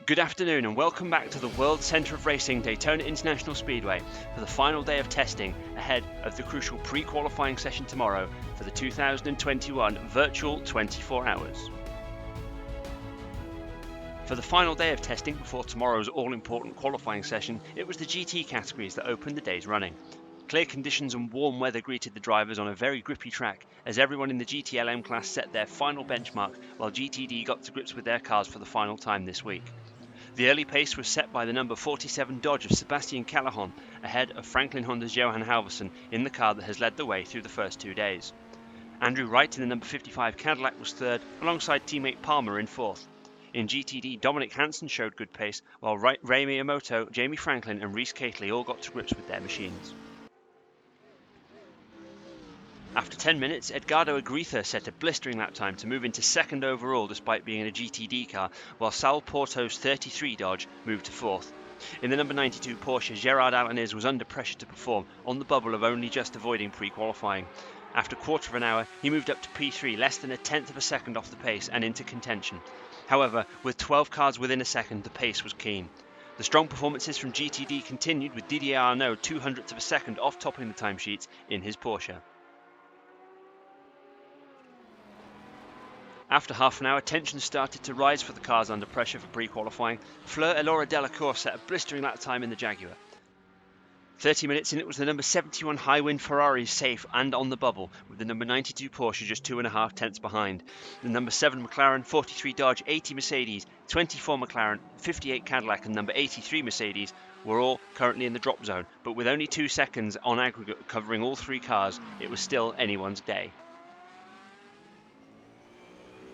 Good afternoon and welcome back to the World Centre of Racing Daytona International Speedway for the final day of testing ahead of the crucial pre-qualifying session tomorrow for the 2021 virtual 24 hours. For the final day of testing before tomorrow's all-important qualifying session, it was the GT categories that opened the day's running. Clear conditions and warm weather greeted the drivers on a very grippy track as everyone in the GTLM class set their final benchmark while GTD got to grips with their cars for the final time this week. The early pace was set by the number 47 Dodge of Sebastian Callahan ahead of Franklin Honda's Johan Halvorsen in the car that has led the way through the first 2 days. Andrew Wright in the number 55 Cadillac was third alongside teammate Palmer in fourth. In GTD, Dominic Hansen showed good pace while Ray Miyamoto, Jamie Franklin and Rhys Catley all got to grips with their machines. After 10 minutes, Edgardo Agritha set a blistering lap time to move into second overall despite being in a GTD car, while Sal Porto's 33 Dodge moved to fourth. In the number 92 Porsche, Gerard Alaniz was under pressure to perform on the bubble of only just avoiding pre-qualifying. After a quarter of an hour, he moved up to P3, less than a tenth of a second off the pace and into contention. However, with 12 cars within a second, the pace was keen. The strong performances from GTD continued with Didier Arnaud 200ths of a second off topping the timesheets in his Porsche. After half an hour, tensions started to rise for the cars under pressure for pre-qualifying. Fleur Elora Delacour set a blistering lap time in the Jaguar. 30 minutes in, it was the number 71 Highwind Ferrari safe and on the bubble, with the number 92 Porsche just 2.5 tenths behind. The number 7 McLaren, 43 Dodge, 80 Mercedes, 24 McLaren, 58 Cadillac and number 83 Mercedes were all currently in the drop zone, but with only 2 seconds on aggregate covering all 3 cars, it was still anyone's day.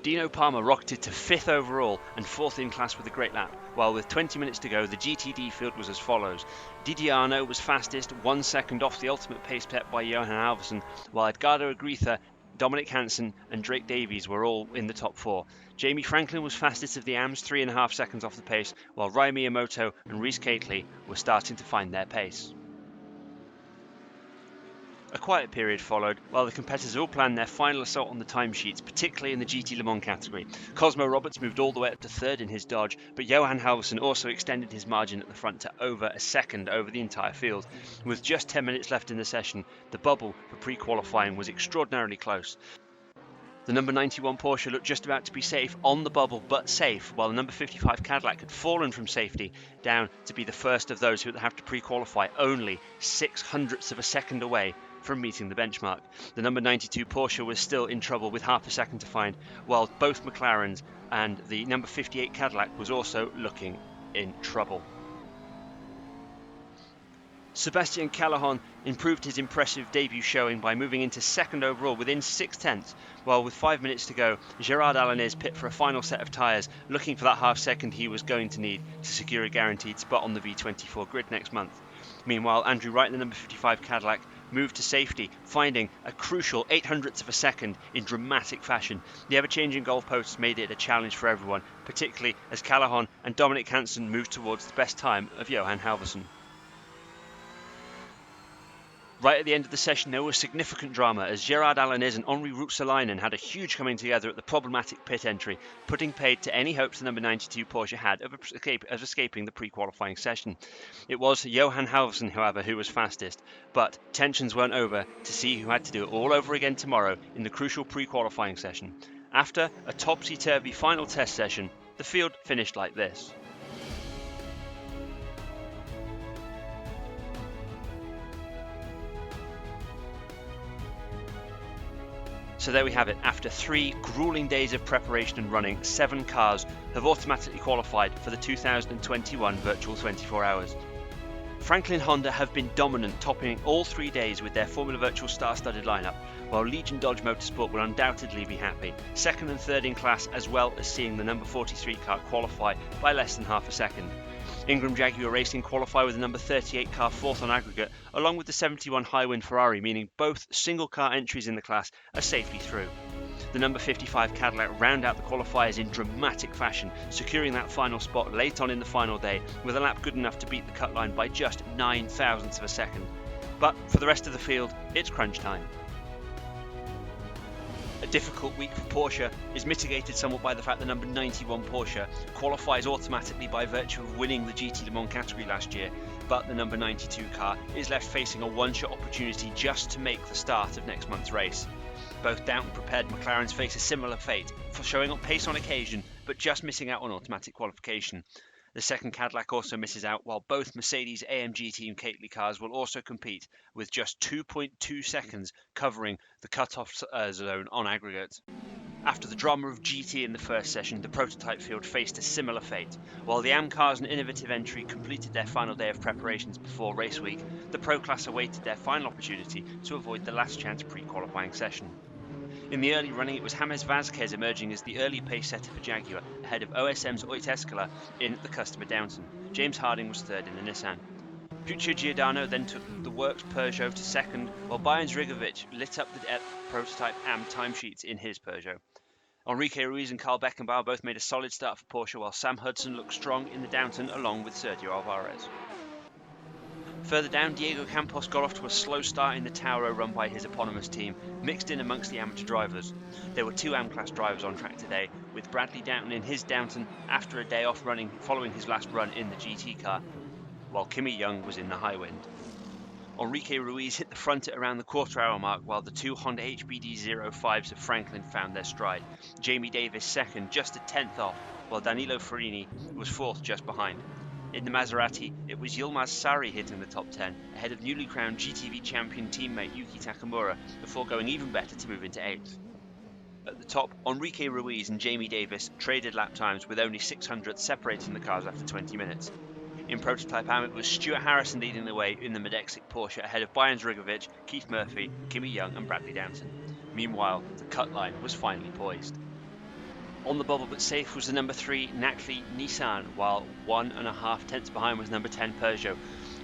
Dino Palmer rocketed to 5th overall and 4th in class with a great lap, while with 20 minutes to go the GTD field was as follows. Didier Arnaud was fastest, 1 second off the ultimate pace set by Johan Halvorsen, while Edgardo Agritha, Dominic Hansen and Drake Davies were all in the top 4. Jamie Franklin was fastest of the AMs, 3.5 seconds off the pace, while Ray Miyamoto and Rhys Catley were starting to find their pace. A quiet period followed while the competitors all planned their final assault on the timesheets, particularly in the GT Le Mans category. Cosmo Roberts moved all the way up to third in his Dodge, but Johan Halvorsen also extended his margin at the front to over a second over the entire field. With just 10 minutes left in the session, the bubble for pre-qualifying was extraordinarily close. The number 91 Porsche looked just about to be safe on the bubble, but safe, while the number 55 Cadillac had fallen from safety down to be the first of those who would have to pre-qualify, only 0.06 of a second away from meeting the benchmark. The number 92 Porsche was still in trouble with half a second to find, while both McLarens and the number 58 Cadillac was also looking in trouble. Sebastian Callahan improved his impressive debut showing by moving into second overall within 6 tenths, while with 5 minutes to go, Gerard Alaniz pit for a final set of tyres, looking for that half second he was going to need to secure a guaranteed spot on the V24 grid next month. Meanwhile, Andrew Wright, the number 55 Cadillac, moved to safety, finding a crucial 0.08 of a second in dramatic fashion. The ever-changing goalposts made it a challenge for everyone, particularly as Callahan and Dominic Hansen moved towards the best time of Johan Halvorsen. Right at the end of the session, there was significant drama as Gerard Alaniz and Henri Ruotsalainen had a huge coming together at the problematic pit entry, putting paid to any hopes the number 92 Porsche had of escaping the pre-qualifying session. It was Johan Halvorsen, however, who was fastest, but tensions weren't over to see who had to do it all over again tomorrow in the crucial pre-qualifying session. After a topsy-turvy final test session, the field finished like this. So there we have it. After 3 grueling days of preparation and running, 7 cars have automatically qualified for the 2021 virtual 24 hours. Franklin Honda have been dominant, topping all 3 days with their Formula Virtual star-studded lineup, while Legion Dodge Motorsport will undoubtedly be happy, second and third in class, as well as seeing the number 43 car qualify by less than half a second. Ingram Jaguar Racing qualify with the number 38 car fourth on aggregate, along with the 71 Highwind Ferrari, meaning both single car entries in the class are safely through. The number 55 Cadillac round out the qualifiers in dramatic fashion, securing that final spot late on in the final day with a lap good enough to beat the cut line by just 9 thousandths of a second. But for the rest of the field, it's crunch time. difficult week for Porsche is mitigated somewhat by the fact the number 91 Porsche qualifies automatically by virtue of winning the GT Le Mans category last year, but the number 92 car is left facing a one-shot opportunity just to make the start of next month's race. Both Downton-prepared McLarens face a similar fate, for showing up pace on occasion, but just missing out on automatic qualification. The second Cadillac also misses out, while both Mercedes AMG Team Kately cars will also compete, with just 2.2 seconds covering the cut-off zone on aggregate. After the drama of GT in the first session, the prototype field faced a similar fate. While the AM cars and innovative entry completed their final day of preparations before race week, the Pro class awaited their final opportunity to avoid the last chance pre-qualifying session. In the early running, it was James Vazquez emerging as the early pace setter for Jaguar, ahead of OSM's Oit Escala in the customer Downton. James Harding was third in the Nissan. Puccio Giordano then took the works Peugeot to second, while Bayern's Rigovic lit up the prototype AM timesheets in his Peugeot. Enrique Ruiz and Carl Beckenbauer both made a solid start for Porsche, while Sam Hudson looked strong in the Downton along with Sergio Alvarez. Further down, Diego Campos got off to a slow start in the Tauro run by his eponymous team, mixed in amongst the amateur drivers. There were two AM-class drivers on track today, with Bradley Downton in his Downton after a day off running following his last run in the GT car, while Kimi Young was in the high wind. Enrique Ruiz hit the front at around the quarter-hour mark, while the two Honda HBD 05s of Franklin found their stride. Jamie Davis second, just a tenth off, while Danilo Ferrini was fourth just behind. In the Maserati, it was Yilmaz Sarri hitting the top 10, ahead of newly crowned GTV champion teammate Yuki Takamura, before going even better to move into 8th. At the top, Enrique Ruiz and Jamie Davis traded lap times with only 600 separating the cars after 20 minutes. In Prototype AM, it was Stuart Harrison leading the way in the Medexic Porsche, ahead of Bayern's Rigovic, Keith Murphy, Kimi Young and Bradley Downton. Meanwhile, the cut line was finally poised. On the bubble but safe was the number 3 Nacli Nissan, while 1.5 tenths behind was number 10 Peugeot.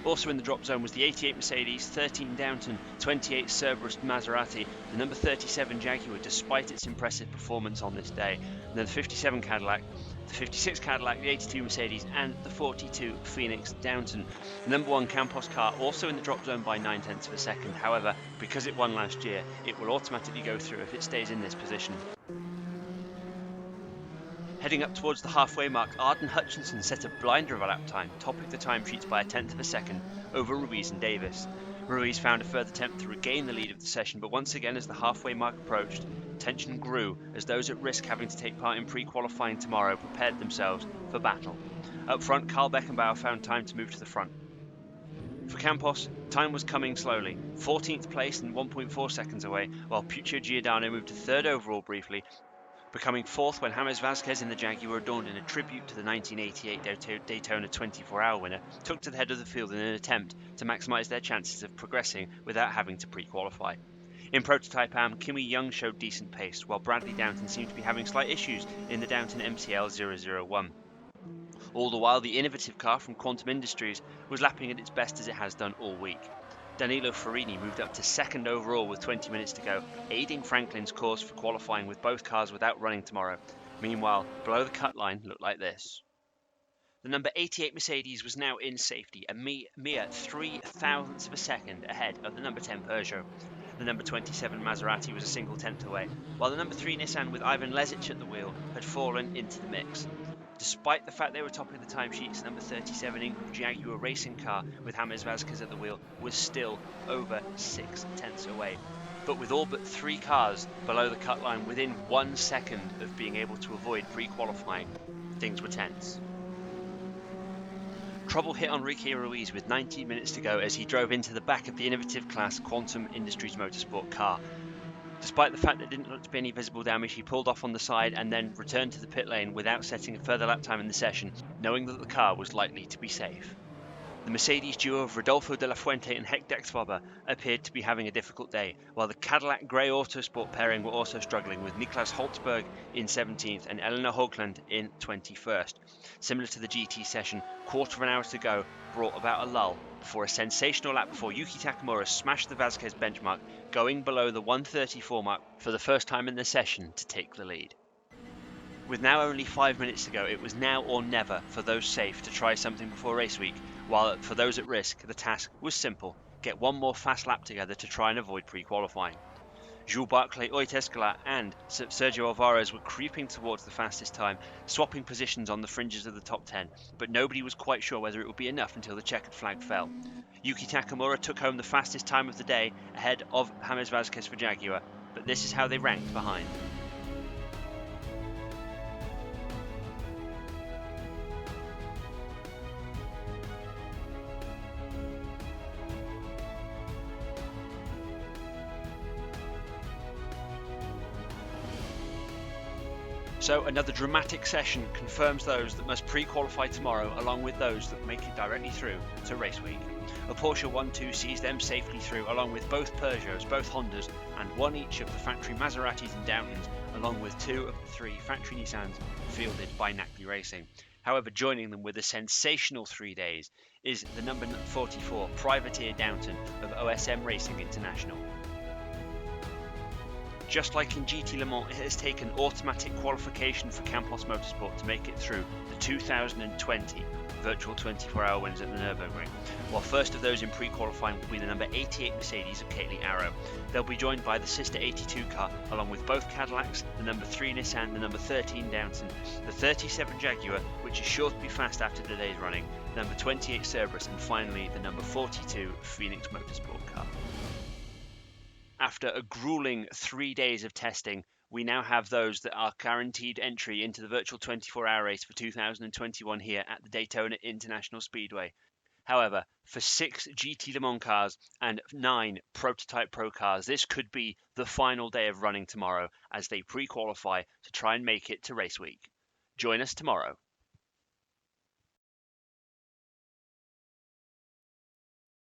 Also in the drop zone was the 88 Mercedes, 13 Downton, 28 Cerberus Maserati, the number 37 Jaguar despite its impressive performance on this day, and then the 57 Cadillac, the 56 Cadillac, the 82 Mercedes and the 42 Phoenix Downton. The number 1 Campos car also in the drop zone by 9 tenths of a second. However, because it won last year, it will automatically go through if it stays in this position. Heading up towards the halfway mark, Arden Hutchinson set a blinder of a lap time, topping the timesheets by a tenth of a second over Ruiz and Davis. Ruiz found a further attempt to regain the lead of the session, but once again as the halfway mark approached, tension grew as those at risk having to take part in pre-qualifying tomorrow prepared themselves for battle. Up front, Carl Beckenbauer found time to move to the front. For Campos, time was coming slowly, 14th place and 1.4 seconds away, while Puccio Giordano moved to third overall briefly, becoming fourth when James Vazquez in the Jaguar, adorned in a tribute to the 1988 Daytona 24-hour winner, took to the head of the field in an attempt to maximise their chances of progressing without having to pre-qualify. In Prototype AM, Kimi Young showed decent pace, while Bradley Downton seemed to be having slight issues in the Downton MCL 001. All the while, the innovative car from Quantum Industries was lapping at its best as it has done all week. Danilo Ferrini moved up to second overall with 20 minutes to go, aiding Franklin's course for qualifying with both cars without running tomorrow. Meanwhile, below the cut line looked like this. The number 88 Mercedes was now in safety, a mere 3 thousandths of a second ahead of the number 10 Peugeot. The number 27 Maserati was a single tenth away, while the number 3 Nissan with Ivan Lezic at the wheel had fallen into the mix. Despite the fact they were topping the timesheets, number 37 Ingram Jaguar racing car with James Vazquez at the wheel was still over 6 tenths away. But with all but 3 cars below the cut line within 1 second of being able to avoid pre-qualifying, things were tense. Trouble hit Enrique Ruiz with 19 minutes to go as he drove into the back of the innovative class Quantum Industries Motorsport car. Despite the fact there didn't look to be any visible damage, he pulled off on the side and then returned to the pit lane without setting a further lap time in the session, knowing that the car was likely to be safe. The Mercedes duo of Rodolfo de la Fuente and Heck Dexfaber appeared to be having a difficult day, while the Cadillac Grey Autosport pairing were also struggling, with Niklas Holzberg in 17th and Eleanor Hoagland in 21st. Similar to the GT session, quarter of an hour to go brought about a lull before a sensational lap before Yuki Takamura smashed the Vazquez benchmark, going below the 1:34 mark for the first time in the session to take the lead. With now only 5 minutes to go, it was now or never for those safe to try something before race week, while for those at risk, the task was simple: get one more fast lap together to try and avoid pre-qualifying. Jules Barclay, Oit Escala, and Sergio Alvarez were creeping towards the fastest time, swapping positions on the fringes of the top 10, but nobody was quite sure whether it would be enough until the checkered flag fell. Yuki Takamura took home the fastest time of the day ahead of James Vazquez for Jaguar, but this is how they ranked behind. So another dramatic session confirms those that must pre-qualify tomorrow along with those that make it directly through to race week. A Porsche 1-2 sees them safely through along with both Peugeots, both Hondas and one each of the factory Maseratis and Dowtons along with two of the three factory Nissans fielded by Nackley Racing. However, joining them with a sensational 3 days is the number 44 Privateer Downton of OSM Racing International. Just like in GT Le Mans, it has taken automatic qualification for Campos Motorsport to make it through the 2020 virtual 24-hour wins at the Nürburgring, while first of those in pre-qualifying will be the number 88 Mercedes of Kateley Arrow. They'll be joined by the sister 82 car, along with both Cadillacs, the number 3 Nissan, the number 13 Downton, the 37 Jaguar, which is sure to be fast after today's running, the number 28 Cerberus, and finally the number 42 Phoenix Motorsport car. After a grueling 3 days of testing, we now have those that are guaranteed entry into the virtual 24-hour race for 2021 here at the Daytona International Speedway. However, for 6 GT Le Mans cars and 9 prototype pro cars, this could be the final day of running tomorrow as they pre-qualify to try and make it to race week. Join us tomorrow.